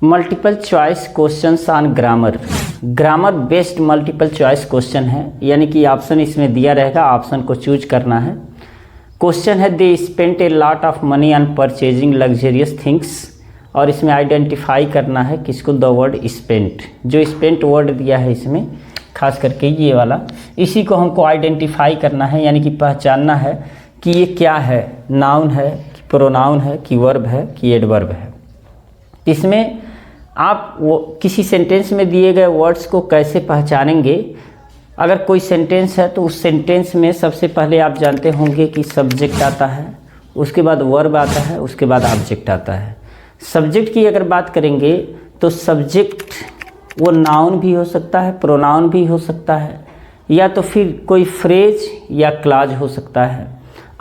Multiple choice questions on grammar. Grammar based multiple choice question है, यानी कि option इसमें दिया रहेगा, ऑप्शन को चूज करना है। क्वेश्चन है they spent a lot of money on purchasing luxurious things, और इसमें आइडेंटिफाई करना है किसको, द वर्ड स्पेंट। जो स्पेंट वर्ड दिया है इसमें खास करके ये वाला, इसी को हमको आइडेंटिफाई करना है, यानी कि पहचानना है कि ये क्या है, नाउन है कि प्रोनाउन है कि वर्ब है कि एडवर्ब है। इसमें आप वो किसी सेंटेंस में दिए गए वर्ड्स को कैसे पहचानेंगे। अगर कोई सेंटेंस है तो उस सेंटेंस में सबसे पहले आप जानते होंगे कि सब्जेक्ट आता है, उसके बाद वर्ब आता है, उसके बाद ऑब्जेक्ट आता है। सब्जेक्ट की अगर बात करेंगे तो सब्जेक्ट वो नाउन भी हो सकता है, प्रोनाउन भी हो सकता है, या तो फिर कोई फ्रेज या क्लॉज हो सकता है।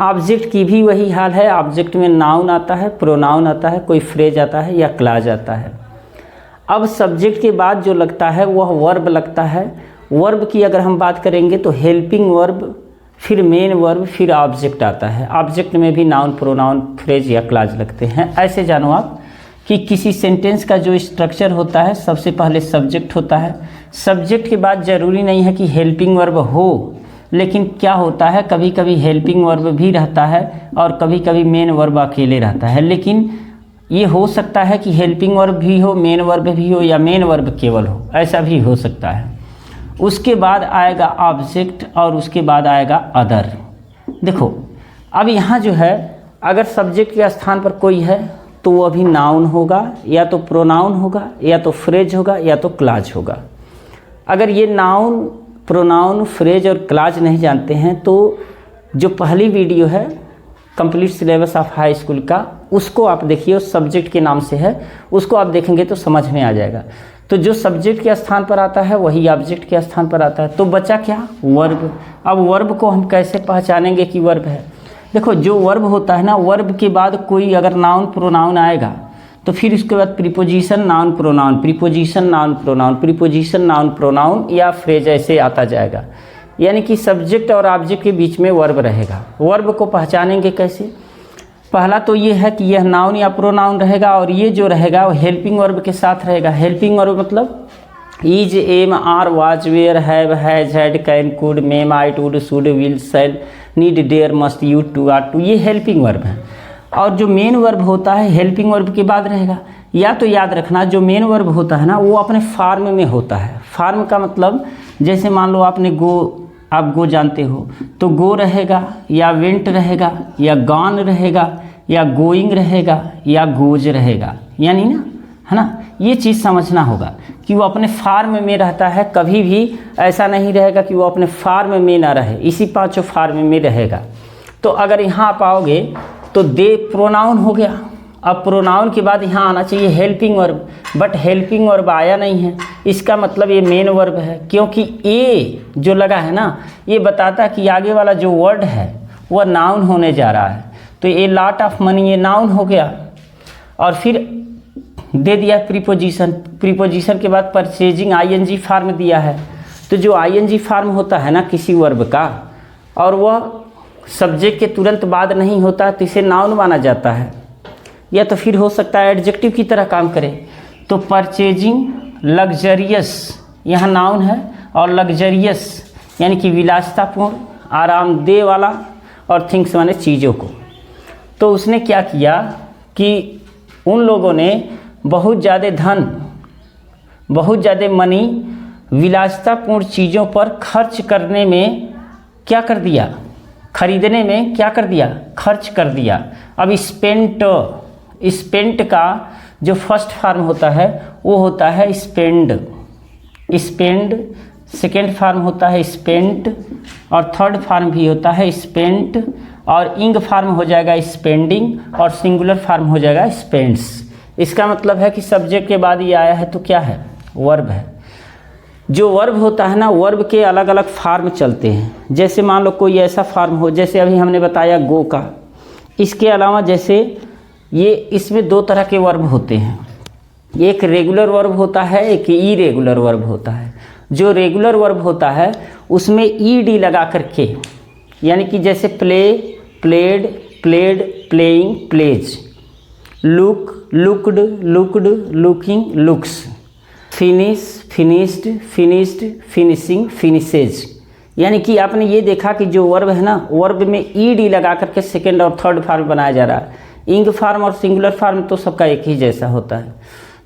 ऑब्जेक्ट की भी वही हाल है, ऑब्जेक्ट में नाउन आता है, प्रोनाउन आता है, कोई फ्रेज आता है या क्लॉज आता है। अब सब्जेक्ट के बाद जो लगता है वह वर्ब लगता है। वर्ब की अगर हम बात करेंगे तो हेल्पिंग वर्ब, फिर मेन वर्ब, फिर ऑब्जेक्ट आता है। ऑब्जेक्ट में भी नाउन, प्रोनाउन, फ्रेज या क्लॉज लगते हैं। ऐसे जानो आप कि किसी सेंटेंस का जो स्ट्रक्चर होता है सबसे पहले सब्जेक्ट होता है। सब्जेक्ट के बाद ज़रूरी नहीं है कि हेल्पिंग वर्ब हो, लेकिन क्या होता है कभी कभी हेल्पिंग वर्ब भी रहता है और कभी कभी मेन वर्ब अकेले रहता है। लेकिन ये हो सकता है कि हेल्पिंग वर्ब भी हो, मेन वर्ब भी हो, या मेन वर्ब केवल हो, ऐसा भी हो सकता है। उसके बाद आएगा ऑब्जेक्ट और उसके बाद आएगा अदर। देखो अब यहाँ जो है अगर सब्जेक्ट के स्थान पर कोई है तो वो अभी नाउन होगा, या तो प्रोनाउन होगा, या तो फ्रेज होगा, या तो क्लॉज होगा। अगर ये नाउन, प्रोनाउन, फ्रेज और क्लॉज नहीं जानते हैं तो जो पहली वीडियो है complete syllabus of high school का, उसको आप देखिए, उस सब्जेक्ट के नाम से है, उसको आप देखेंगे तो समझ में आ जाएगा। तो जो सब्जेक्ट के स्थान पर आता है वही ऑब्जेक्ट के स्थान पर आता है। तो बचा क्या, वर्ब। अब वर्ब को हम कैसे पहचानेंगे कि वर्ब है। देखो जो वर्ब होता है ना, वर्ब के बाद कोई अगर नाउन प्रोनाउन आएगा तो फिर उसके बाद preposition noun pronoun, preposition noun pronoun, preposition noun pronoun या फ्रेज ऐसे आता जाएगा। यानी कि सब्जेक्ट और ऑब्जेक्ट के बीच में वर्ब रहेगा। वर्ब को पहचानेंगे कैसे, पहला तो ये है कि यह नाउन या प्रोनाउन रहेगा, और ये जो रहेगा वो हेल्पिंग वर्ब के साथ रहेगा। हेल्पिंग वर्ब मतलब is, am, are, was, were, have, has, had, can, could, may, might, would, should, will, shall, need, dare, must, you, to, are, to, ये हेल्पिंग वर्ब है। और जो मेन वर्ब होता है हेल्पिंग वर्ब के बाद रहेगा। या तो याद रखना जो मेन वर्ब होता है ना वो अपने फार्म में होता है। फार्म का मतलब जैसे मान लो आपने गो, आप गो जानते हो तो गो रहेगा, या वेंट रहेगा, या गॉन रहेगा, या गोइंग रहेगा, या गोज रहेगा, यानी ना, है ना, ये चीज़ समझना होगा कि वो अपने फार्म में रहता है। कभी भी ऐसा नहीं रहेगा कि वो अपने फार्म में ना रहे, इसी पांचों फार्म में रहेगा। तो अगर यहाँ आप आओगे तो दे प्रोनाउन हो गया। अब प्रोनाउन के बाद यहाँ आना चाहिए helping verb, but helping verb आया नहीं है, इसका मतलब ये मेन वर्ब है, क्योंकि ए जो लगा है ना ये बताता है कि आगे वाला जो वर्ड है वह नाउन होने जा रहा है। तो ये लॉट ऑफ मनी ये नाउन हो गया, और फिर दे दिया प्रीपोजिशन। प्रीपोजिशन के बाद परचेजिंग आईएनजी फार्म दिया है। तो जो आईएनजी फार्म होता है ना किसी वर्ब का, और वह सब्जेक्ट के तुरंत बाद नहीं होता तो इसे नाउन माना जाता है, या तो फिर हो सकता है एडजेक्टिव की तरह काम करे। तो परचेजिंग लग्जरियस यहाँ नाउन है, और लग्जरियस यानी कि विलासितापूर्ण, आरामदेह वाला, और थिंग्स माने चीज़ों को। तो उसने क्या किया कि उन लोगों ने बहुत ज़्यादा धन, बहुत ज़्यादा मनी विलासितापूर्ण चीज़ों पर खर्च करने में क्या कर दिया, खरीदने में क्या कर दिया, खर्च कर दिया। अब स्पेंट, स्पेंट का जो फर्स्ट फार्म होता है वो होता है स्पेंड, स्पेंड, सेकेंड फार्म होता है स्पेंट, और थर्ड फार्म भी होता है स्पेंट, और इंग फार्म हो जाएगा स्पेंडिंग, और सिंगुलर फार्म हो जाएगा स्पेंड्स। इसका मतलब है कि सब्जेक्ट के बाद ये आया है तो क्या है, वर्ब है। जो वर्ब होता है ना, वर्ब के अलग अलग फार्म चलते हैं। जैसे मान लो कोई ऐसा फार्म हो, जैसे अभी हमने बताया गो का, इसके अलावा जैसे ये इसमें दो तरह के वर्ब होते हैं, एक रेगुलर वर्ब होता है, एक इरेगुलर वर्ब होता है। जो रेगुलर वर्ब होता है उसमें ईडी लगा करके, यानी कि जैसे play, played, played, playing, plays, look, looked, looked, looking, looks, finish, finished, finished, finishing, finishes. यानी कि आपने ये देखा कि जो वर्ब है ना, वर्ब में ईडी लगा करके सेकेंड और थर्ड फॉर्म बनाया जा रहा है। इंग फॉर्म और सिंगुलर फॉर्म तो सबका एक ही जैसा होता है।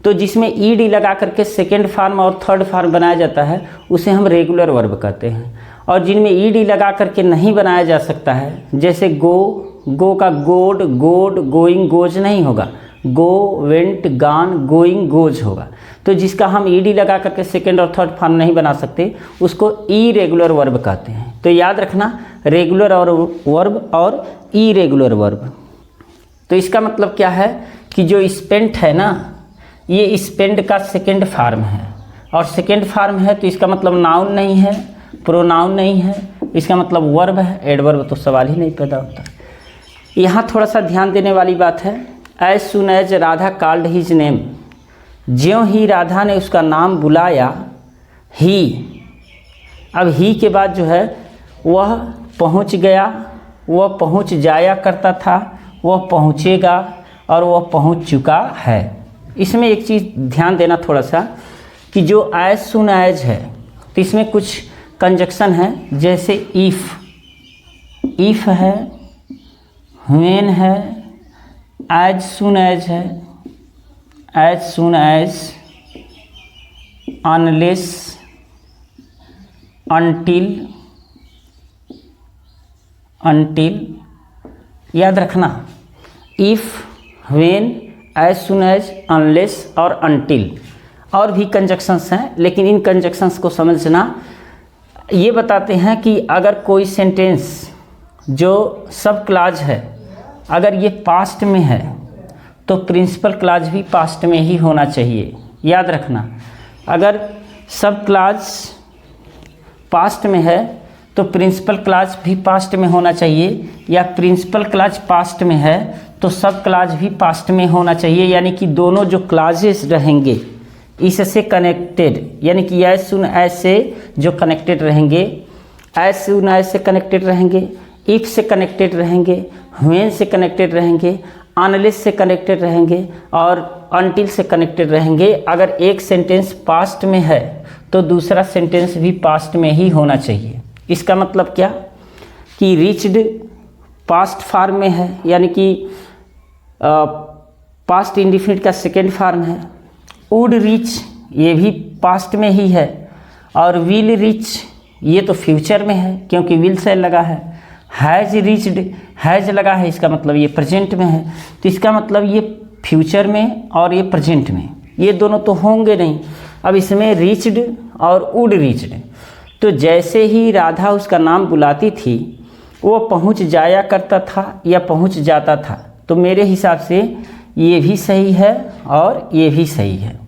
तो जिसमें ईडी लगा करके सेकेंड फॉर्म और थर्ड फॉर्म बनाया जाता है उसे हम रेगुलर वर्ब कहते हैं। और जिनमें ईडी लगा करके नहीं बनाया जा सकता है, जैसे गो का गोड, गोड, गोइंग, गोज नहीं होगा, गो, वेंट, गान, गोइंग, गोज होगा। तो जिसका हम ईडी लगा करके सेकेंड और थर्ड फॉर्म नहीं बना सकते उसको इरेगुलर वर्ब कहते हैं। तो याद रखना, रेगुलर और वर्ब और इरेगुलर वर्ब। तो इसका मतलब क्या है कि जो स्पेंट है ना, ये स्पेंड का सेकेंड फॉर्म है, और सेकेंड फॉर्म है तो इसका मतलब नाउन नहीं है, प्रोनाउन नहीं है, इसका मतलब वर्ब है। एडवर्ब तो सवाल ही नहीं पैदा होता। यहाँ थोड़ा सा ध्यान देने वाली बात है। As soon as Radha called his name, ज्यों ही राधा ने उसका नाम बुलाया, ही, अब ही के बाद जो है वह पहुँच गया, वह पहुँच जाया करता था, वह पहुँचेगा और वह पहुँच चुका है। इसमें एक चीज़ ध्यान देना थोड़ा सा कि जो एज सुन एज है तो इसमें कुछ कंजक्शन है, जैसे इफ़ है, व्हेन है, एज सुन एज है, as soon as, unless, until. याद रखना, if, when, as soon as, unless और अनटिल। और भी कंजक्शंस हैं, लेकिन इन कंजक्शंस को समझना ये बताते हैं कि अगर कोई सेंटेंस जो सब क्लॉज है अगर ये पास्ट में है तो प्रिंसिपल क्लॉज भी पास्ट में ही होना चाहिए। याद रखना, अगर सब क्लॉज पास्ट में है तो प्रिंसिपल क्लॉज भी पास्ट में होना चाहिए, या प्रिंसिपल क्लॉज पास्ट में है तो सब क्लॉज भी पास्ट में होना चाहिए। यानी कि दोनों जो क्लॉजेस रहेंगे इससे कनेक्टेड, यानी कि एज सुन एज से जो कनेक्टेड रहेंगे, एज सुन एज से कनेक्टेड रहेंगे, इफ से कनेक्टेड रहेंगे, व्हेन से कनेक्टेड रहेंगे, अनलेस से कनेक्टेड रहेंगे और अनटिल से कनेक्टेड रहेंगे। अगर एक सेंटेंस पास्ट में है तो दूसरा सेंटेंस भी पास्ट में ही होना चाहिए। इसका मतलब क्या कि रीच्ड पास्ट फॉर्म में है, यानी कि पास्ट इंडिफिनिट का सेकेंड फॉर्म है। वुड रीच ये भी पास्ट में ही है, और विल रीच ये तो फ्यूचर में है क्योंकि विल से लगा है। हैज़ रीच्ड, हैज़ लगा है, इसका मतलब ये प्रेजेंट में है, तो इसका मतलब ये फ्यूचर में और ये प्रेजेंट में, ये दोनों तो होंगे नहीं। अब इसमें रीच्ड और वुड रीच्ड, तो जैसे ही राधा उसका नाम बुलाती थी वो पहुंच जाया करता था या पहुंच जाता था। तो मेरे हिसाब से ये भी सही है और ये भी सही है,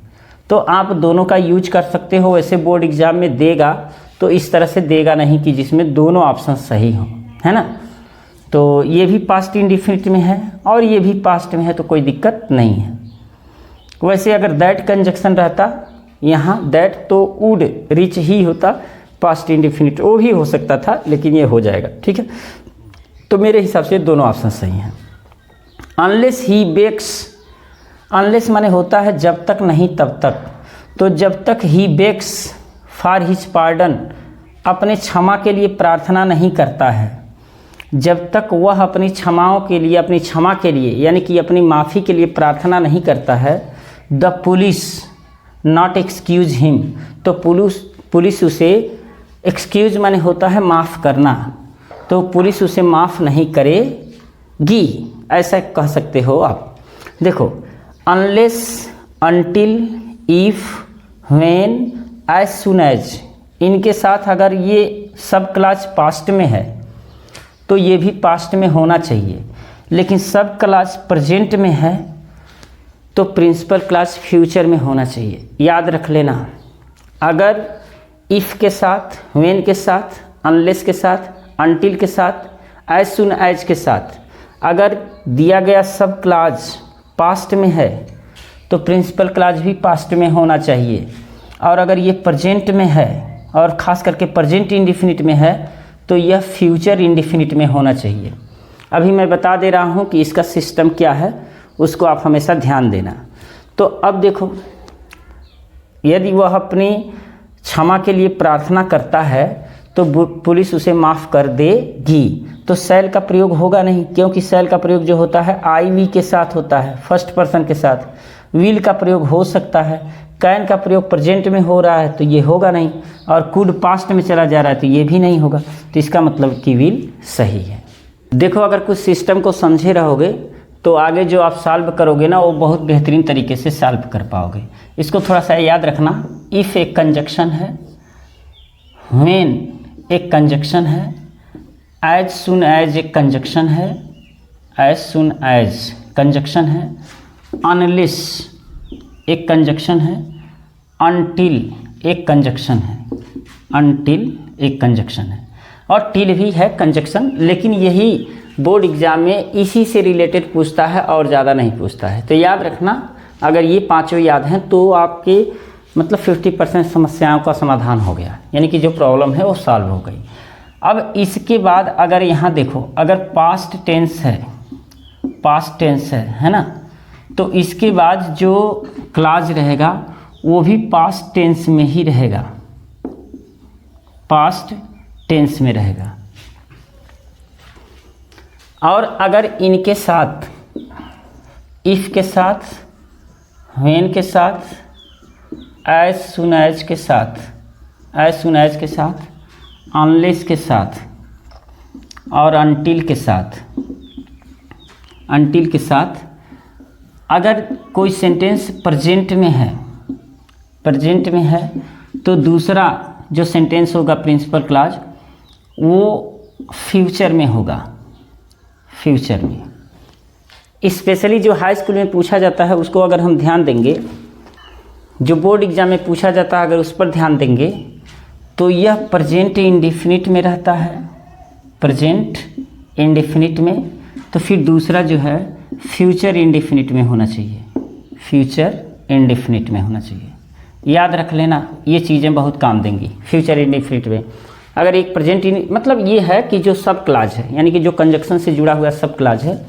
तो आप दोनों का यूज कर सकते हो। वैसे बोर्ड एग्जाम में देगा तो इस तरह से देगा नहीं कि जिसमें दोनों ऑप्शन सही हों, है ना। तो ये भी पास्ट इंडिफिनिट में है और ये भी पास्ट में है, तो कोई दिक्कत नहीं है। वैसे अगर दैट कंजक्शन रहता यहाँ दैट तो वुड रीच ही होता, पास्ट इंडिफिनिट वो भी हो सकता था, लेकिन ये हो जाएगा, ठीक है। तो मेरे हिसाब से दोनों ऑप्शन सही हैं। अनलेस ही बेक्स, अनलेस माने होता है जब तक नहीं तब तक, तो जब तक ही बेक्स फॉर हिज पार्डन, अपने क्षमा के लिए प्रार्थना नहीं करता है, जब तक वह अपनी क्षमाओं के लिए, अपनी क्षमा के लिए यानी कि अपनी माफ़ी के लिए प्रार्थना नहीं करता है, the police not excuse him, तो पुलिस उसे, एक्सक्यूज माने होता है माफ़ करना, तो पुलिस उसे माफ़ नहीं करेगी, ऐसा कह सकते हो आप। देखो, unless, until, if, when, as soon as, इनके साथ अगर ये सब क्लॉज पास्ट में है तो ये भी पास्ट में होना चाहिए, लेकिन सब क्लॉज प्रेजेंट में है तो प्रिंसिपल क्लॉज फ्यूचर में होना चाहिए। याद रख लेना, अगर इफ़ के साथ, व्हेन के साथ, अनलेस के साथ, अनटिल के साथ, एज सुन एज के साथ अगर दिया गया सब क्लॉज पास्ट में है तो प्रिंसिपल क्लॉज भी पास्ट में होना चाहिए, और अगर ये प्रेजेंट में है और ख़ास करके प्रेजेंट इंडिफिनिट में है तो यह फ्यूचर इंडिफिनिट में होना चाहिए। अभी मैं बता दे रहा हूँ कि इसका सिस्टम क्या है, उसको आप हमेशा ध्यान देना। तो अब देखो, यदि वह अपनी क्षमा के लिए प्रार्थना करता है तो पुलिस उसे माफ़ कर देगी। तो शैल का प्रयोग होगा नहीं, क्योंकि शैल का प्रयोग जो होता है आई वी के साथ होता है, फर्स्ट पर्सन के साथ। विल का प्रयोग हो सकता है, कैन का प्रयोग प्रेजेंट में हो रहा है तो ये होगा नहीं, और कुड पास्ट में चला जा रहा है तो ये भी नहीं होगा। तो इसका मतलब कि विल सही है। देखो, अगर कुछ सिस्टम को समझे रहोगे तो आगे जो आप सॉल्व करोगे ना, वो बहुत बेहतरीन तरीके से सॉल्व कर पाओगे। इसको थोड़ा सा याद रखना। इफ़ एक कंजक्शन है, व्हेन एक कंजक्शन है, एज सुन एज एक कंजक्शन है, एज सुन एज कंजक्शन है, अनलेस एक कंजक्शन है, अनटिल एक कंजक्शन है, अनटिल एक कंजक्शन है, और टिल भी है कंजक्शन। लेकिन यही बोर्ड एग्जाम में इसी से रिलेटेड पूछता है और ज़्यादा नहीं पूछता है। तो याद रखना, अगर ये पांचों याद हैं तो आपके मतलब 50% समस्याओं का समाधान हो गया, यानी कि जो प्रॉब्लम है वो सॉल्व हो गई। अब इसके बाद अगर यहाँ देखो, अगर पास्ट टेंस है, पास्ट टेंस है ना, तो इसके बाद जो क्लॉज रहेगा वो भी पास्ट टेंस में ही रहेगा, पास्ट टेंस में रहेगा। और अगर इनके साथ, इफ़ के साथ, व्हेन के साथ, एज सुन एज के साथ, एज सुन एज के साथ, अनलेस के साथ और अनटिल के साथ, अनटिल के साथ अगर कोई सेंटेंस प्रेजेंट में है, प्रेजेंट में है, तो दूसरा जो सेंटेंस होगा प्रिंसिपल क्लॉज वो फ्यूचर में होगा, फ्यूचर में। स्पेशली जो हाई स्कूल में पूछा जाता है उसको अगर हम ध्यान देंगे, जो बोर्ड एग्जाम में पूछा जाता है अगर उस पर ध्यान देंगे तो यह प्रेजेंट इंडेफिनिट में रहता है, प्रेजेंट इंडेफिनिट में। तो फिर दूसरा जो है फ्यूचर इंडेफिनिट में होना चाहिए, फ्यूचर इंडेफिनिट में होना चाहिए। याद रख लेना, ये चीज़ें बहुत काम देंगी। फ्यूचर इंडेफिनिट में अगर एक प्रेजेंट मतलब ये है कि जो सब क्लॉज है, यानी कि जो कंजक्शन से जुड़ा हुआ सब क्लॉज है,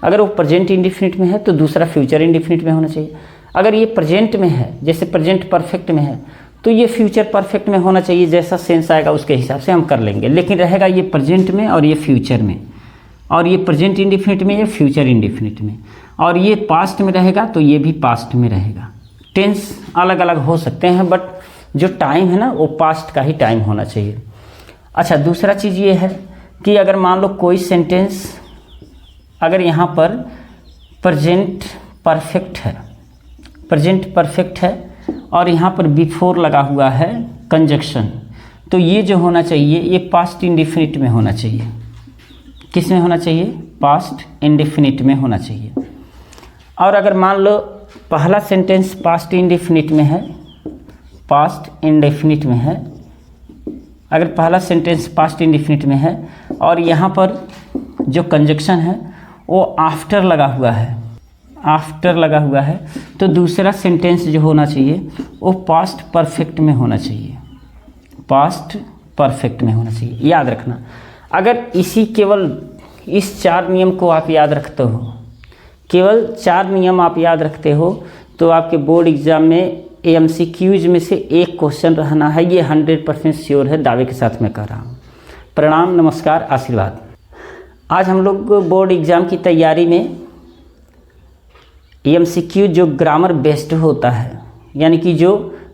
अगर वो प्रेजेंट इंडेफिनिट में है तो दूसरा फ्यूचर इंडेफिनिट में होना चाहिए। अगर ये प्रेजेंट में है, जैसे प्रेजेंट परफेक्ट में है, तो ये फ्यूचर परफेक्ट में होना चाहिए। जैसा सेंस आएगा उसके हिसाब से हम कर लेंगे, लेकिन रहेगा ये प्रेजेंट में और ये फ्यूचर में, और ये प्रेजेंट इंडेफिनिट में, ये फ्यूचर इंडेफिनिट में, और ये पास्ट में रहेगा तो ये भी पास्ट में रहेगा। टेंस अलग अलग हो सकते हैं बट जो टाइम है ना वो पास्ट का ही टाइम होना चाहिए। अच्छा, दूसरा चीज़ ये है कि अगर मान लो कोई सेंटेंस अगर यहाँ पर प्रेजेंट परफेक्ट है, प्रेजेंट परफेक्ट है और यहाँ पर बिफोर लगा हुआ है कंजक्शन, तो ये जो होना चाहिए ये पास्ट इंडेफिनिट में होना चाहिए। किस में होना चाहिए? पास्ट इंडेफिनिट में होना चाहिए। और अगर मान लो पहला सेंटेंस पास्ट इंडेफिनिट में है, पास्ट इंडेफिनिट में है, अगर पहला सेंटेंस पास्ट इंडेफिनिट में है और यहाँ पर जो कंजक्शन है वो आफ्टर लगा हुआ है, आफ्टर लगा हुआ है, तो दूसरा सेंटेंस जो होना चाहिए वो पास्ट परफेक्ट में होना चाहिए, पास्ट परफेक्ट में होना चाहिए। याद रखना, अगर इसी केवल इस 4 नियम को आप याद रखते हो, केवल 4 नियम आप याद रखते हो, तो आपके बोर्ड एग्जाम में एमसीक्यूज में से एक क्वेश्चन रहना है, ये 100% श्योर है, दावे के साथ मैं कह रहा हूँ। प्रणाम, नमस्कार, आशीर्वाद। आज हम लोग बोर्ड एग्ज़ाम की तैयारी में एमसीक्यू जो ग्रामर बेस्ड होता है, यानी कि जो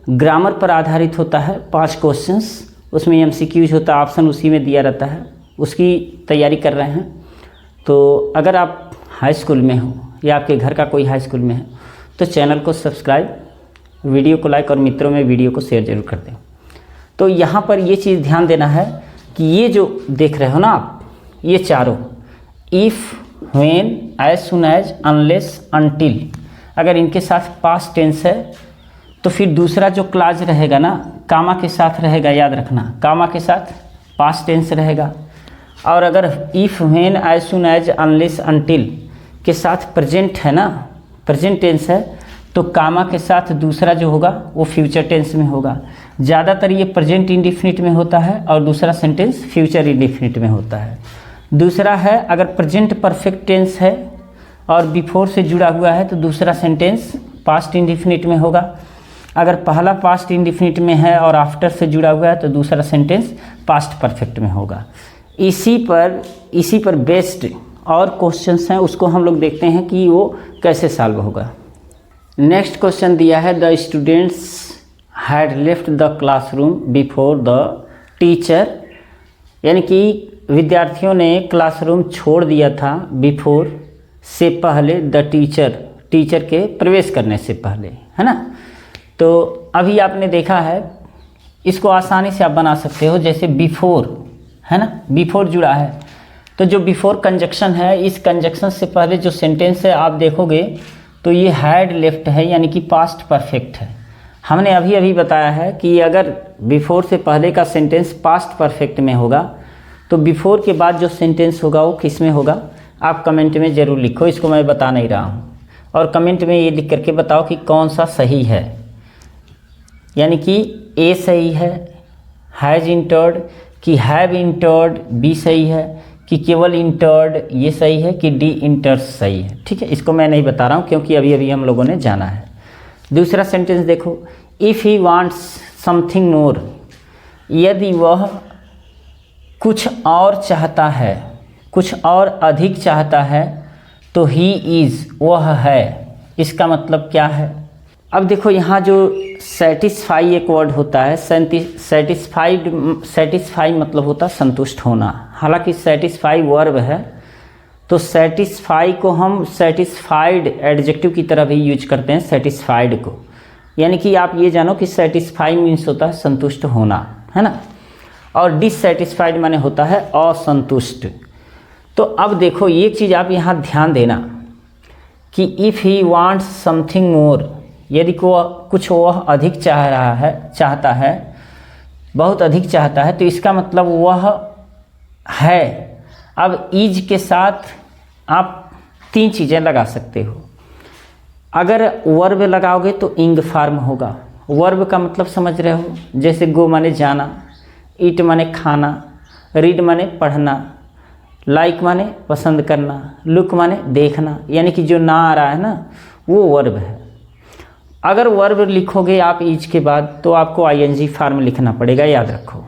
ग्रामर पर आधारित होता है, 5 क्वेश्चंस उसमें एमसीक्यूज होता है, ऑप्शन उसी में दिया रहता है, उसकी तैयारी कर रहे हैं। तो अगर आप हाई स्कूल में हो या आपके घर का कोई हाई स्कूल में है तो चैनल को सब्सक्राइब, वीडियो को लाइक और मित्रों में वीडियो को शेयर जरूर कर दें। तो यहाँ पर ये चीज़ ध्यान देना है कि ये जो देख रहे हो ना आप, ये चारों if, when, as soon as, unless, until, अगर इनके साथ पास्ट टेंस है तो फिर दूसरा जो क्लॉज रहेगा ना कामा के साथ रहेगा। याद रखना, कामा के साथ पास्ट टेंस रहेगा। और अगर if, when, as soon as, unless, until के साथ प्रेजेंट है ना, प्रेजेंट टेंस है, तो कामा के साथ दूसरा जो होगा वो फ्यूचर टेंस में होगा। ज़्यादातर ये प्रेजेंट इंडेफिनिट में होता है और दूसरा सेंटेंस फ्यूचर इंडेफिनिट में होता है। दूसरा है अगर प्रेजेंट परफेक्ट टेंस है और बिफोर से जुड़ा हुआ है तो दूसरा सेंटेंस पास्ट इंडिफिनिट में होगा। अगर पहला पास्ट इंडिफिनिट में है और आफ्टर से जुड़ा हुआ है तो दूसरा सेंटेंस पास्ट परफेक्ट में होगा। इसी पर बेस्ड और क्वेश्चंस हैं, उसको हम लोग देखते हैं कि वो कैसे सॉल्व होगा। नेक्स्ट क्वेश्चन दिया है, the students had left the classroom before the teacher, यानी कि विद्यार्थियों ने क्लासरूम छोड़ दिया था बिफोर से पहले, द टीचर के प्रवेश करने से पहले, है ना। तो अभी आपने देखा है, इसको आसानी से आप बना सकते हो, जैसे बिफोर है ना, बिफोर जुड़ा है तो जो बिफोर कंजक्शन है, इस कंजक्शन से पहले जो सेंटेंस है आप देखोगे तो ये हैड लेफ्ट है, यानी कि पास्ट परफेक्ट है। हमने अभी अभी बताया है कि अगर बिफोर से पहले का सेंटेंस पास्ट परफेक्ट में होगा तो बिफोर के बाद जो सेंटेंस होगा वो किस में होगा, आप कमेंट में ज़रूर लिखो, इसको मैं बता नहीं रहा हूँ। और कमेंट में ये लिख करके बताओ कि कौन सा सही है, यानी कि ए सही है, हैज़ इंटर्ड, कि हैव इंटर्ड बी सही है, कि केवल इंटर्ड ये सही है, कि डी इंटर्स सही है। ठीक है, इसको मैं नहीं बता रहा हूँ क्योंकि अभी अभी हम लोगों ने जाना है। दूसरा सेंटेंस देखो, if he wants something more, यदि वह कुछ और चाहता है, कुछ और अधिक चाहता है, तो ही इज़ वह है, इसका मतलब क्या है। अब देखो यहाँ जो सेटिस्फाई एक वर्ड होता है, सेटिस्फाई मतलब होता है संतुष्ट होना, हालांकि सेटिस्फाई वर्ब है तो सेटिस्फाई को हम सेटिस्फाइड एडजेक्टिव की तरह भी यूज करते हैं, सेटिस्फाइड को। यानी कि आप ये जानो कि सेटिस्फाई मीन्स होता है संतुष्ट होना, है ना, और डिससेटिस्फाइड माने होता है असंतुष्ट। तो अब देखो ये चीज़ आप यहाँ ध्यान देना कि if he wants something more, यदि को कुछ वह अधिक चाहता है, बहुत अधिक चाहता है, तो इसका मतलब वह है। अब इज के साथ आप तीन चीज़ें लगा सकते हो। अगर वर्ब लगाओगे तो इंग फार्म होगा। वर्ब का मतलब समझ रहे हो, जैसे गो माने जाना, ईट माने खाना, रीड माने पढ़ना, लाइक माने पसंद करना, लुक माने देखना, यानी कि जो ना आ रहा है ना वो वर्ब है। अगर वर्ब लिखोगे आप इज के बाद तो आपको आईएनजी फार्म लिखना पड़ेगा, याद रखो।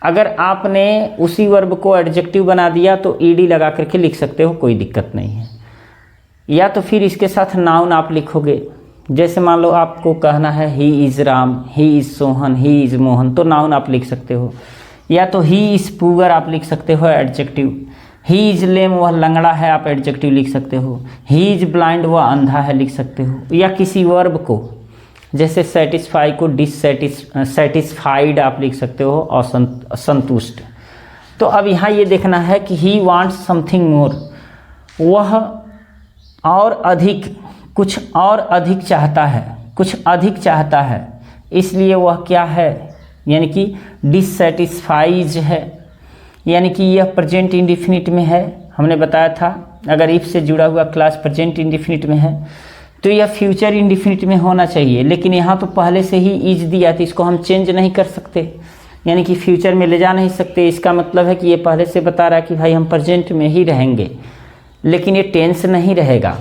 अगर आपने उसी वर्ब को एडजेक्टिव बना दिया तो ईडी लगा करके लिख सकते हो, कोई दिक्कत नहीं है। या तो फिर इसके साथ नाउन आप लिखोगे, जैसे मान लो आपको कहना है he is Ram, he is Sohan, he is Mohan, तो नाउन आप लिख सकते हो। या तो ही इज़ पुअर आप लिख सकते हो एडजेक्टिव, ही इज़ लेम वह लंगड़ा है आप एडजेक्टिव लिख सकते हो, ही इज़ ब्लाइंड वह अंधा है लिख सकते हो। या किसी वर्ब को, जैसे सेटिस्फाई को सेटिस्फाइड आप लिख सकते हो और संतुष्ट। तो अब यहाँ ये देखना है कि ही वांट्स समथिंग मोर, वह और अधिक, कुछ और अधिक चाहता है, कुछ अधिक चाहता है, इसलिए वह क्या है, यानी कि डिससेटिस्फाइज है, यानी कि यह प्रेजेंट इंडिफिनिट में है। हमने बताया था अगर इफ से जुड़ा हुआ क्लास प्रेजेंट इंडिफिनिट में है तो यह फ्यूचर इंडिफिनिट में होना चाहिए, लेकिन यहाँ तो पहले से ही इज दिया तो इसको हम चेंज नहीं कर सकते, यानी कि फ्यूचर में ले जा नहीं सकते। इसका मतलब है कि ये पहले से बता रहा है कि भाई हम प्रेजेंट में ही रहेंगे, लेकिन ये टेंस नहीं रहेगा।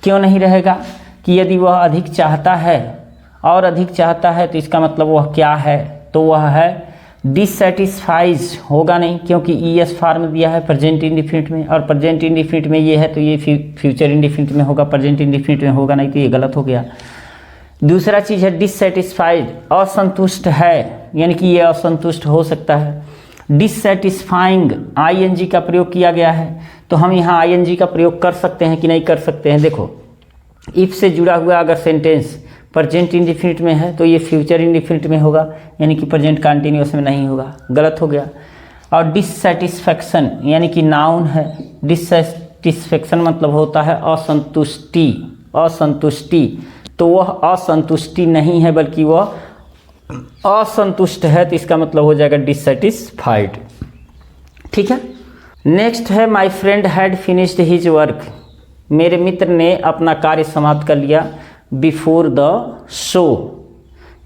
क्यों नहीं रहेगा, कि यदि वह अधिक चाहता है और अधिक चाहता है तो इसका मतलब वह क्या है, तो वह है डिससेटिस्फाइज होगा नहीं, क्योंकि ईएस फार्म दिया है प्रेजेंट इंडिफिनिट में, और प्रेजेंट इंडिफिनिट में ये है तो ये फ्यूचर इंडिफिनिट में होगा, प्रेजेंट इंडिफिनिट में होगा नहीं, तो ये गलत हो गया। दूसरा चीज़ है डिससेटिस्फाइड, असंतुष्ट है, यानी कि ये असंतुष्ट हो सकता है। डिससेटिस्फाइंग आईएनजी का प्रयोग किया गया है, तो हम यहाँ आईएनजी का प्रयोग कर सकते हैं कि नहीं कर सकते हैं। देखो इफ से जुड़ा हुआ अगर सेंटेंस प्रेजेंट इंडिफिनिट में है तो ये फ्यूचर इंडिफिनिट में होगा, यानी कि प्रेजेंट कंटिन्यूअस में नहीं होगा, गलत हो गया। और डिससेटिस्फैक्शन यानी कि नाउन है, डिससेटिस्फैक्शन मतलब होता है असंतुष्टि, असंतुष्टि, तो वह असंतुष्टि नहीं है बल्कि वह असंतुष्ट है, तो इसका मतलब हो जाएगा डिससेटिस्फाइड। ठीक है, नेक्स्ट है my friend had finished his work, मेरे मित्र ने अपना कार्य समाप्त कर लिया बिफोर द शो,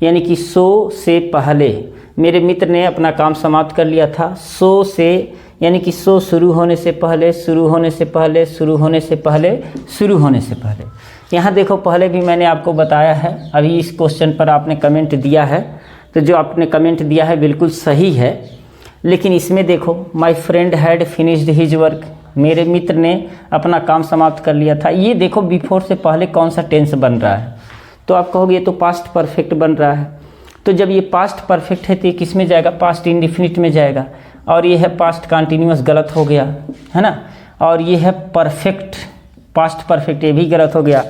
यानी कि शो से पहले मेरे मित्र ने अपना काम समाप्त कर लिया था। शो से यानी कि शो शुरू होने से पहले, शुरू होने से पहले, शुरू होने से पहले, शुरू होने से पहले। यहाँ देखो पहले भी मैंने आपको बताया है, अभी इस क्वेश्चन पर आपने कमेंट दिया है, तो जो आपने कमेंट दिया है बिल्कुल सही है। लेकिन इसमें देखो my friend had finished his work, मेरे मित्र ने अपना काम समाप्त कर लिया था। ये देखो बिफोर से पहले कौन सा टेंस बन रहा है, तो आप कहोगे ये तो पास्ट परफेक्ट बन रहा है। तो जब ये पास्ट परफेक्ट है तो ये किस में जाएगा, पास्ट इंडिफिनिट में जाएगा। और ये है पास्ट कंटिन्यूअस, गलत हो गया है ना। और ये है परफेक्ट, पास्ट परफेक्ट, ये भी गलत हो गया।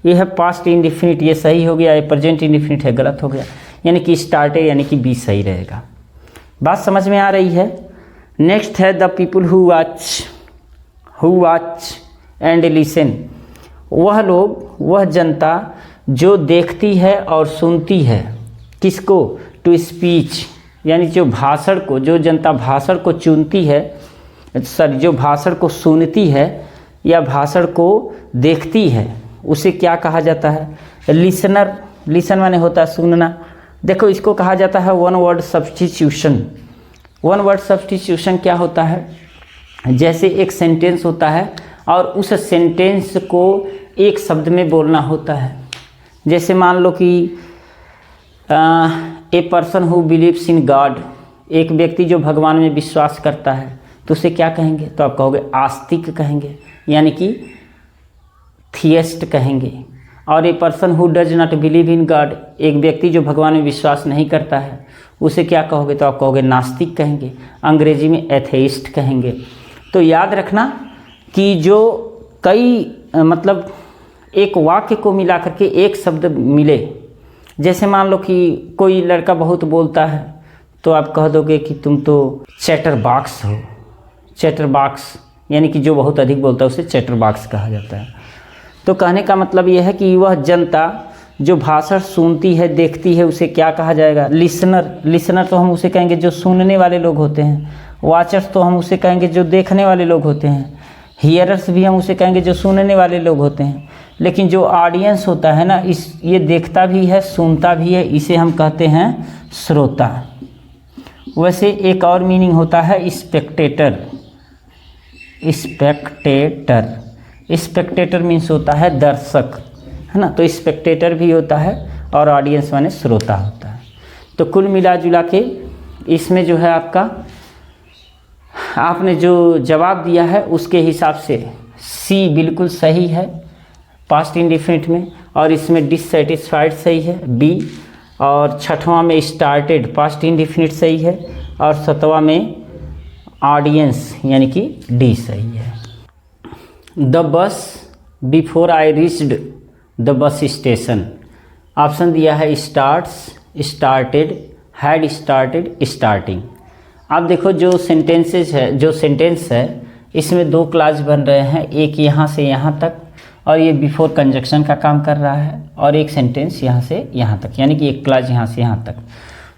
ये है पास्ट इंडिफिनिट, ये सही हो गया। ये प्रेजेंट इंडिफिनिट है, गलत हो गया। यानी कि स्टार्टेड यानी कि बी सही रहेगा। बात समझ में आ रही है। नेक्स्ट है the people who watch and listen, वह लोग, वह जनता जो देखती है और सुनती है। किसको, टू स्पीच, यानी जो भाषण को, जो जनता भाषण को चुनती है, सॉरी जो भाषण को सुनती है या भाषण को देखती है, उसे क्या कहा जाता है, लिसनर। लिसन माने होता है सुनना। देखो इसको कहा जाता है one word substitution. One word substitution क्या होता है, जैसे एक सेंटेंस होता है और उस सेंटेंस को एक शब्द में बोलना होता है। जैसे मान लो कि a person who believes in God, एक व्यक्ति जो भगवान में विश्वास करता है, तो उसे क्या कहेंगे, तो आप कहोगे आस्तिक कहेंगे, यानी कि थियस्ट कहेंगे। और a person who does not believe in God, एक व्यक्ति जो भगवान में विश्वास नहीं करता है, उसे क्या कहोगे, तो आप कहोगे नास्तिक कहेंगे, अंग्रेजी में एथेइस्ट कहेंगे। तो याद रखना कि जो कई मतलब एक वाक्य को मिला करके एक शब्द मिले, जैसे मान लो कि कोई लड़का बहुत बोलता है, तो आप कह दोगे कि तुम तो चैटर बॉक्स हो। चैटर बॉक्स यानी कि जो बहुत अधिक बोलता है उसे चैटर बॉक्स कहा जाता है। तो कहने का मतलब यह है कि वह जनता जो भाषण सुनती है, देखती है, उसे क्या कहा जाएगा, लिसनर। लिसनर तो हम उसे कहेंगे जो सुनने वाले लोग होते हैं। वॉचर्स तो हम उसे कहेंगे जो देखने वाले लोग होते हैं। हियरर्स भी हम उसे कहेंगे जो सुनने वाले लोग होते हैं। लेकिन जो ऑडियंस होता है ना, ये देखता भी है, सुनता भी है, इसे हम कहते हैं श्रोता। वैसे एक और मीनिंग होता है स्पेक्टेटर। स्पेक्टेटर मीन्स होता है दर्शक, है ना। तो स्पेक्टेटर भी होता है और ऑडियंस माने श्रोता होता है। तो कुल मिला जुला के इसमें जो है आपका, आपने जो जवाब दिया है उसके हिसाब से सी बिल्कुल सही है पास्ट इंडिफिनिट में, और इसमें डिससेटिस्फाइड सही है बी, और छठवां में स्टार्टेड पास्ट इंडिफिनिट सही है, और सातवां में ऑडियंस यानी कि डी सही है। The bus before I reached the bus station, option दिया है starts, started, had started, starting. आप देखो जो सेंटेंसेस है, जो सेंटेंस है इसमें दो क्लास बन रहे हैं, एक यहाँ से यहाँ तक, और ये बिफोर कंजक्शन का काम कर रहा है, और एक सेंटेंस यहाँ से यहाँ तक, यानी कि एक क्लास यहाँ से यहाँ तक।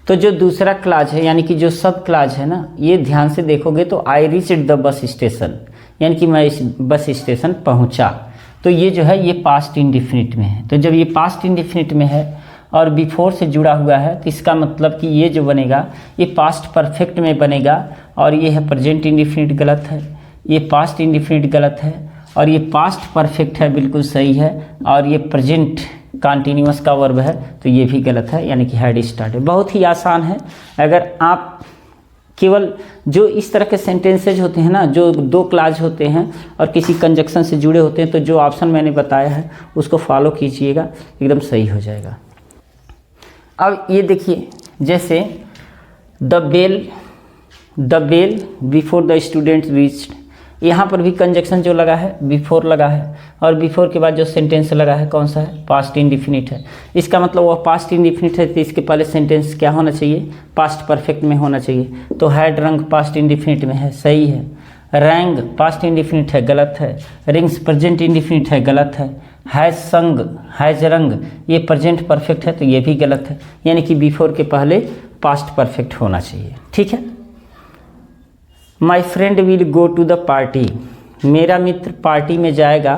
तो जो दूसरा क्लास है यानी कि जो सब क्लास है ना, ये ध्यान से देखोगे तो I reached the bus station, यानी कि मैं इस बस स्टेशन पहुँचा। तो ये जो है ये पास्ट इंडिफिनिट में है। तो जब ये पास्ट इंडिफिनिट में है और बिफोर से जुड़ा हुआ है, तो इसका मतलब कि ये जो बनेगा ये पास्ट परफेक्ट में बनेगा, और ये है प्रेजेंट इंडिफिनिट गलत है, ये पास्ट इंडिफिनिट गलत है, और ये पास्ट परफेक्ट है बिल्कुल सही है, और ये प्रेजेंट कंटिन्यूअस का वर्ब है तो ये भी गलत है, यानी कि हैड स्टार्टेड। बहुत ही आसान है। अगर आप केवल जो इस तरह के सेंटेंसेज होते हैं ना, जो दो क्लास होते हैं और किसी कंजक्शन से जुड़े होते हैं, तो जो ऑप्शन मैंने बताया है उसको फॉलो कीजिएगा, एकदम सही हो जाएगा। अब ये देखिए, जैसे the bell before the student reached, यहाँ पर भी कंजक्शन जो लगा है बिफोर लगा है, और बिफोर के बाद जो सेंटेंस लगा है कौन सा है, पास्ट इंडिफिनिट है। इसका मतलब वह पास्ट इंडिफिनिट है तो इसके पहले सेंटेंस क्या होना चाहिए, पास्ट परफेक्ट में होना चाहिए। तो हैड रंग पास्ट इंडिफिनिट में है, सही है। रैंग पास्ट इंडिफिनिट है, गलत है। रिंग्स प्रेजेंट इंडिफिनिट है, गलत है। हैज संग, हैज रंग, ये प्रेजेंट परफेक्ट है तो ये भी गलत है, यानी कि बिफोर के पहले पास्ट परफेक्ट होना चाहिए। ठीक है। My friend will go to the party, मेरा मित्र पार्टी में जाएगा।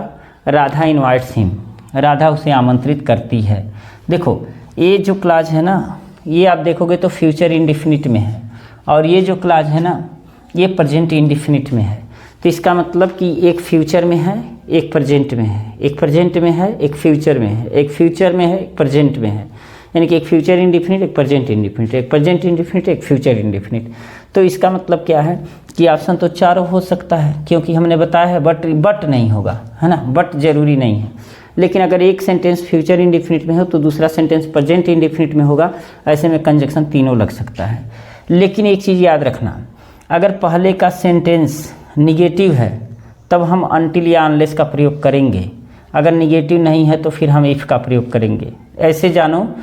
राधा इन्वाइट्स हिम, राधा उसे आमंत्रित करती है। देखो ये जो क्लास है ना, ये आप देखोगे तो फ्यूचर इंडिफिनिट में है, और ये जो क्लास है ना ये प्रेजेंट इंडेफिनिट में है। तो इसका मतलब कि एक फ्यूचर में है, एक प्रेजेंट में है, एक प्रेजेंट में है, एक फ्यूचर में है, एक फ्यूचर में है, एक प्रेजेंट में है, यानी कि एक फ्यूचर इंडेफिनिट, एक प्रेजेंट इंडेफिनिट, एक प्रेजेंट इंडेफिनिट, एक फ्यूचर इंडेफिनिट। तो इसका मतलब क्या है कि ऑप्शन तो चारों हो सकता है, क्योंकि हमने बताया है बट नहीं होगा, है ना, बट जरूरी नहीं है। लेकिन अगर एक सेंटेंस फ्यूचर इंडेफिनिट में हो तो दूसरा सेंटेंस प्रेजेंट इंडेफिनिट में होगा, ऐसे में कंजक्शन तीनों लग सकता है। लेकिन एक चीज़ याद रखना, अगर पहले का सेंटेंस निगेटिव है तब हम अनटिल या अनलेस का प्रयोग करेंगे, अगर निगेटिव नहीं है तो फिर हम इफ़ का प्रयोग करेंगे। ऐसे जानो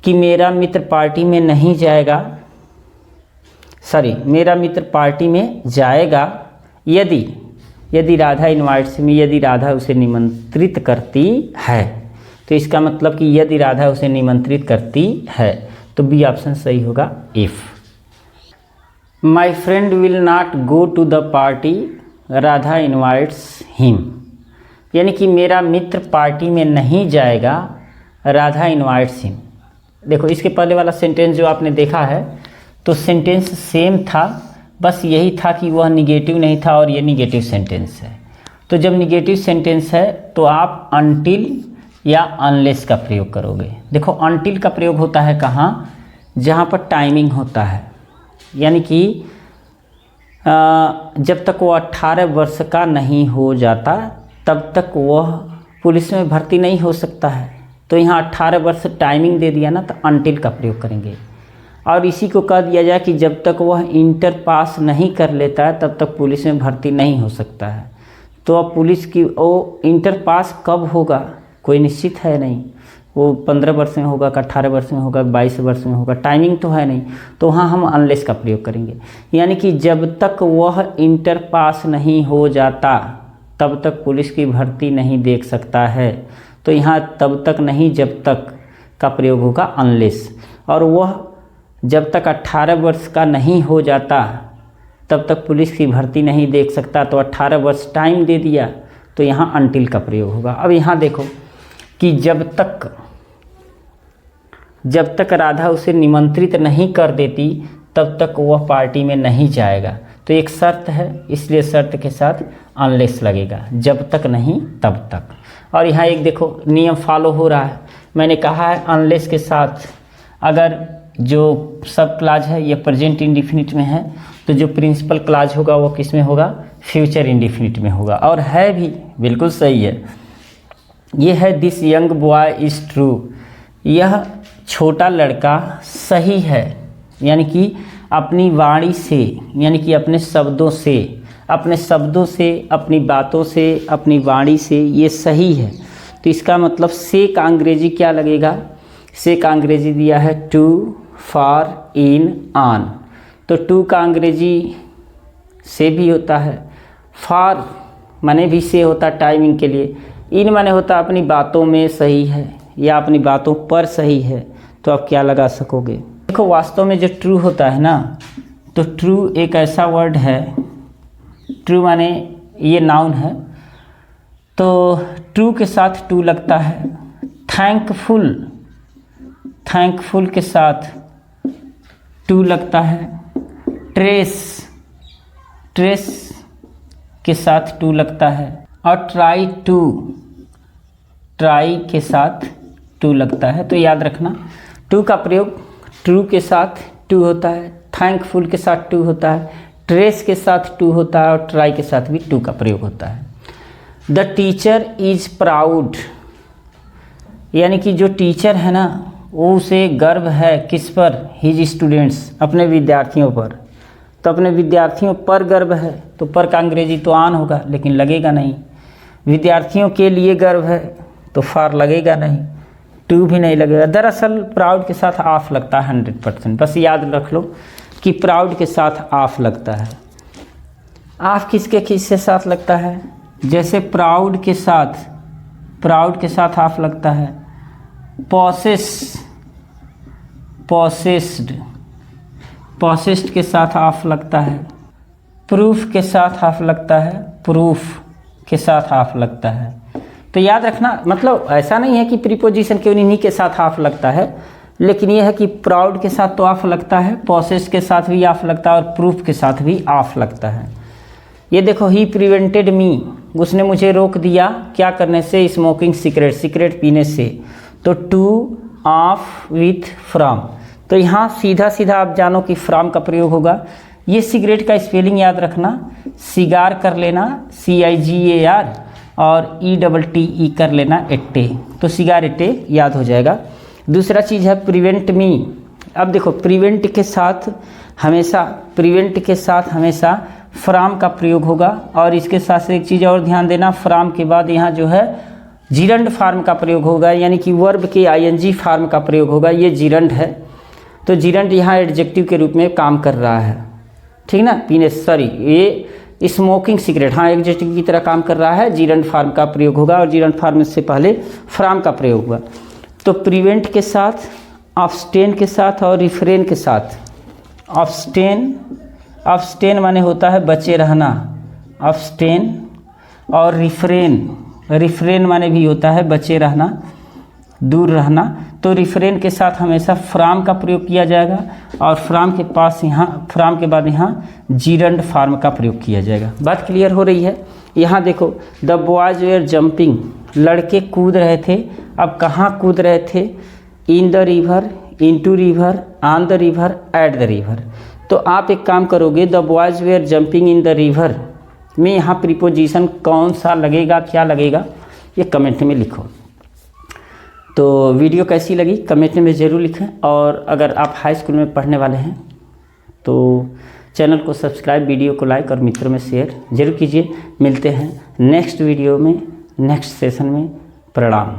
कि मेरा मित्र पार्टी में नहीं जाएगा, मेरा मित्र पार्टी में जाएगा यदि राधा इनवाइट्स मी, यदि राधा उसे निमंत्रित करती है। तो इसका मतलब कि यदि राधा उसे निमंत्रित करती है, तो बी ऑप्शन सही होगा, if. My friend will not go to the party Radha invites him, यानी कि मेरा मित्र पार्टी में नहीं जाएगा, राधा इनवाइट्स हिम। देखो इसके पहले वाला सेंटेंस जो आपने देखा है तो सेंटेंस सेम था, बस यही था कि वह निगेटिव नहीं था और ये निगेटिव सेंटेंस है। तो जब निगेटिव सेंटेंस है तो आप अनटिल या अनलेस का प्रयोग करोगे। देखो अनटिल का प्रयोग होता है कहाँ, जहाँ पर टाइमिंग होता है, यानी कि जब तक वो 18 वर्ष का नहीं हो जाता तब तक वह पुलिस में भर्ती नहीं हो सकता है। तो यहाँ 18 वर्ष टाइमिंग दे दिया ना, तो अनटिल का प्रयोग करेंगे। और इसी को कह दिया जाए कि जब तक वह इंटर पास नहीं कर लेता है तब तक पुलिस में भर्ती नहीं हो सकता है। तो अब पुलिस की वो इंटर पास कब होगा कोई निश्चित है नहीं, वो 15 वर्ष में होगा, 18 वर्ष में होगा, 22 वर्ष में होगा, टाइमिंग तो है नहीं। तो वहाँ हम अनलेस का प्रयोग करेंगे, यानी कि जब तक वह इंटर पास नहीं हो जाता तब तक पुलिस की भर्ती नहीं देख सकता है। तो यहाँ तब तक नहीं जब तक का प्रयोग होगा अनलेस। और वह जब तक 18 वर्ष का नहीं हो जाता तब तक पुलिस की भर्ती नहीं देख सकता, तो 18 वर्ष टाइम दे दिया, तो यहाँ अनटिल का प्रयोग होगा। अब यहाँ देखो कि जब तक राधा उसे निमंत्रित नहीं कर देती तब तक वह पार्टी में नहीं जाएगा। तो एक शर्त है, इसलिए शर्त के साथ अनलेस लगेगा, जब तक नहीं तब तक। और यहाँ एक देखो नियम फॉलो हो रहा है, मैंने कहा है अनलेस के साथ अगर जो सब क्लाज है ये प्रेजेंट इंडेफिनिट में है, तो जो प्रिंसिपल क्लाज होगा वो किस में होगा, फ्यूचर इंडेफिनिट में होगा। और है भी बिल्कुल सही है, ये है this young boy is true, यह छोटा लड़का सही है, यानी कि अपनी वाणी से, यानी कि अपने शब्दों से, अपनी बातों से, अपनी वाणी से ये सही है। तो इसका मतलब से का अंग्रेजी क्या लगेगा, से का अंग्रेजी दिया है टू, फॉर, इन, ऑन। तो टू का अंग्रेजी से भी होता है, फॉर माने भी से होता है टाइमिंग के लिए, इन माने होता अपनी बातों में सही है या अपनी बातों पर सही है। तो आप क्या लगा सकोगे, देखो वास्तव में जो ट्रू होता है ना, तो ट्रू एक ऐसा वर्ड है, ट्रू माने ये नाउन है, तो ट्रू के साथ टू लगता है। थैंकफुल के साथ टू लगता है। ट्रेस के साथ टू लगता है। और ट्राई के साथ टू लगता है। तो याद रखना टू का प्रयोग ट्रू के साथ टू होता है, थैंकफुल के साथ टू होता है, ट्रेस के साथ टू होता है और ट्राई के साथ भी टू का प्रयोग होता है। द टीचर इज़ प्राउड, यानी कि जो टीचर है ना वो उसे गर्व है किस पर, हिज स्टूडेंट्स, अपने विद्यार्थियों पर। तो अपने विद्यार्थियों पर गर्व है, तो पर का अंग्रेजी तो ऑन होगा लेकिन लगेगा नहीं। विद्यार्थियों के लिए गर्व है तो फॉर लगेगा नहीं, टू भी नहीं लगेगा। दरअसल प्राउड के साथ ऑफ लगता है 100%, बस याद रख लो कि प्राउड के साथ ऑफ लगता है। ऑफ किसके साथ लगता है, जैसे प्राउड के साथ ऑफ लगता है, पॉसेस्ड के साथ ऑफ लगता है, प्रूफ के साथ ऑफ लगता है, प्रूफ के साथ ऑफ लगता है। तो याद रखना, मतलब ऐसा नहीं है कि प्रीपोजिशन के उन्हीं के साथ ऑफ लगता है, लेकिन यह है कि प्राउड के साथ तो ऑफ लगता है, पॉसेस के साथ भी ऑफ लगता है और प्रूफ के साथ भी ऑफ लगता है। ये देखो, ही प्रिवेंटेड मी, उसने मुझे रोक दिया क्या करने से, स्मोकिंग सिगरेट, सिगरेट पीने से। तो टू ऑफ विथ फ्रॉम, तो यहाँ सीधा सीधा आप जानो कि फ्रॉम का प्रयोग होगा। ये सिगरेट का स्पेलिंग याद रखना, सिगार कर लेना CIGAR और ETTE कर लेना एट्टे, तो सिगारेटे याद हो जाएगा। दूसरा चीज़ है प्रिवेंट मी। अब देखो, प्रिवेंट के साथ हमेशा फ्रॉम का प्रयोग होगा और इसके साथ से एक चीज़ और ध्यान देना, फ्रॉम के बाद यहाँ जो है जिरंड फॉर्म का प्रयोग होगा, यानी कि वर्ब के ING फॉर्म का प्रयोग होगा। ये जिरंड है, तो जिरंड यहाँ एडजेक्टिव के रूप में काम कर रहा है, ठीक ना। ये स्मोकिंग सिगरेट, हाँ, एडजेक्टिव की तरह काम कर रहा है, जिरंड फॉर्म का प्रयोग होगा और जिरंड फॉर्म से पहले फ्रॉम का प्रयोग हुआ। तो प्रिवेंट के साथ, अब्सटेन के साथ और रिफ्रेन के साथ। अब्सटेन माने होता है बचे रहना, अब्सटेन, और रिफ्रेन माने भी होता है बचे रहना, दूर रहना। तो रिफ्रेन के साथ हमेशा फ्रॉम का प्रयोग किया जाएगा और फ्रॉम के बाद यहाँ जिरंड फॉर्म का प्रयोग किया जाएगा। बात क्लियर हो रही है। यहाँ देखो, द बॉयज वेयर जंपिंग, लड़के कूद रहे थे। अब कहाँ कूद रहे थे, in the river, into river, on the river, at the river. तो आप एक काम करोगे, the boys were jumping in the river में यहाँ प्रीपोजिशन कौन सा लगेगा, क्या लगेगा, ये कमेंट में लिखो। तो वीडियो कैसी लगी कमेंट में ज़रूर लिखें, और अगर आप हाई स्कूल में पढ़ने वाले हैं तो चैनल को सब्सक्राइब, वीडियो को लाइक और मित्रों में शेयर जरूर कीजिए। मिलते हैं नेक्स्ट वीडियो में, नेक्स्ट सेशन में। प्रणाम।